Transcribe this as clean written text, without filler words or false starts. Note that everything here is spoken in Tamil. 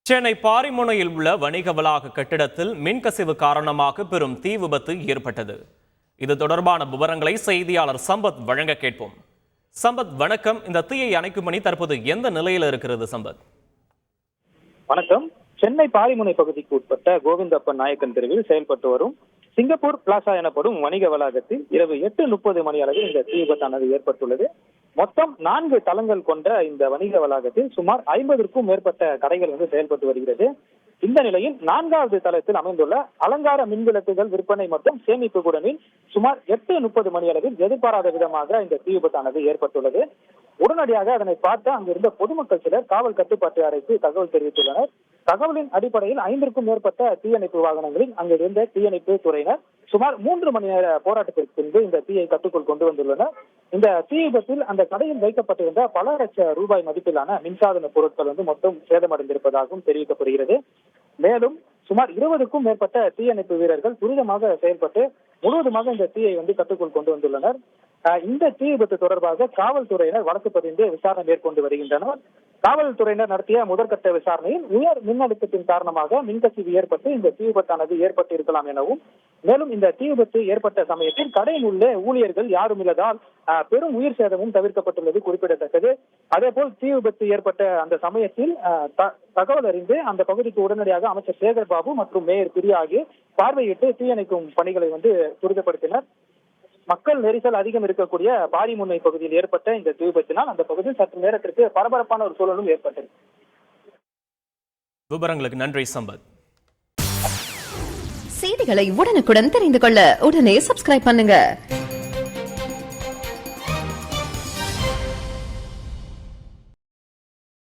சென்னை பாரிமுனையில் உள்ள வணிக வளாக கட்டிடத்தில் மின்கசிவு காரணமாக பெரும் தீ விபத்து ஏற்பட்டது. இது தொடர்பான விவரங்களை செய்தியாளர் சம்பத் வழங்க கேட்போம். சம்பத், வணக்கம். இந்த தீயை அணைக்கும் பணி தற்போது எந்த நிலையில் இருக்கிறது? சம்பத், வணக்கம். சென்னை பாரிமுனை பகுதிக்கு உட்பட்ட கோவிந்தப்பன் நாயக்கன் தெருவில் செயல்பட்டு வரும் சிங்கப்பூர் பிளாசா எனப்படும் வணிக வளாகத்தில் இரவு 8:30 மணி அளவில் இந்த தீ விபத்தானது ஏற்பட்டுள்ளது. மொத்தம் 4 தளங்கள் கொண்ட இந்த வணிக வளாகத்தில் சுமார் 50க்கும் மேற்பட்ட கடைகள் செயல்பட்டு வருகிறது. இந்த நிலையில் 4வது தளத்தில் அமைந்துள்ள அலங்கார மின்விளக்குகள் விற்பனை மற்றும் சேமிப்பு குடமில் சுமார் 8:30 மணி அளவில் எதிர்பாராத விதமாக இந்த தீ விபத்தானது ஏற்பட்டுள்ளது. உடனடியாக அதனை பார்த்து அங்கிருந்த பொதுமக்கள் சிலர் காவல் கட்டுப்பாட்டு அறைக்கு தகவல் தெரிவித்துள்ளனர். தகவலின் அடிப்படையில் 5க்கும் மேற்பட்ட தீயணைப்பு வாகனங்களில் அங்கிருந்த தீயணைப்பு துறையினர் சுமார் 3 மணி நேர போராட்டத்திற்கு பின்பு இந்த தீயை கட்டுக்குள் கொண்டு வந்துள்ளனர். இந்த தீ விபத்தில் அந்த கடையில் வைக்கப்பட்டிருந்த பல லட்சம் ரூபாய் மதிப்பிலான மின்சாதன பொருட்கள் மொத்தம் சேதமடைந்திருப்பதாகவும் தெரிவிக்கப்படுகிறது. மேலும் சுமார் 20க்கும் மேற்பட்ட தீயணைப்பு வீரர்கள் துரிதமாக செயல்பட்டு முழுவதுமாக இந்த தீயை கட்டுக்குள் கொண்டு வந்துள்ளனர். இந்த தீ விபத்து தொடர்பாக காவல்துறையினர் வழக்கு பதிந்து விசாரணை மேற்கொண்டு வருகின்றனர். காவல்துறையினர் நடத்திய முதற்கட்ட விசாரணையில் உயர் மின்னழுத்தத்தின் காரணமாக மின்கசிவு ஏற்பட்டு இந்த தீ விபத்தானது ஏற்பட்டு இருக்கலாம் எனவும், மேலும் இந்த தீ விபத்து ஏற்பட்ட சமயத்தில் கடையில் உள்ள ஊழியர்கள் யாரும் இல்லதால் பெரும் உயிர் சேதமும் தவிர்க்கப்பட்டுள்ளது குறிப்பிடத்தக்கது. அதேபோல் தீ விபத்து ஏற்பட்ட அந்த சமயத்தில் தகவல் அறிந்து அந்த பகுதிக்கு உடனடியாக அமைச்சர் சேகர் பாபு மற்றும் மேயர் பிரியா ஆகியோர் பார்வையிட்டு தீயணைக்கும் பணிகளை துரிதப்படுத்தினர். மக்கள் நெரிசல் அதிகம் இருக்கக்கூடிய பாரிமுனை பகுதியில் ஏற்பட்ட இந்த தீ விபத்தினால் அந்த பகுதியில் சற்று நேரத்திற்கு பரபரப்பான ஒரு சூழலும் ஏற்பட்டது. விவரங்களுக்கு நன்றி சம்பத். செய்திகளை உடனுக்குடன் தெரிந்து கொள்ள உடனே சப்ஸ்கிரைப் பண்ணுங்க.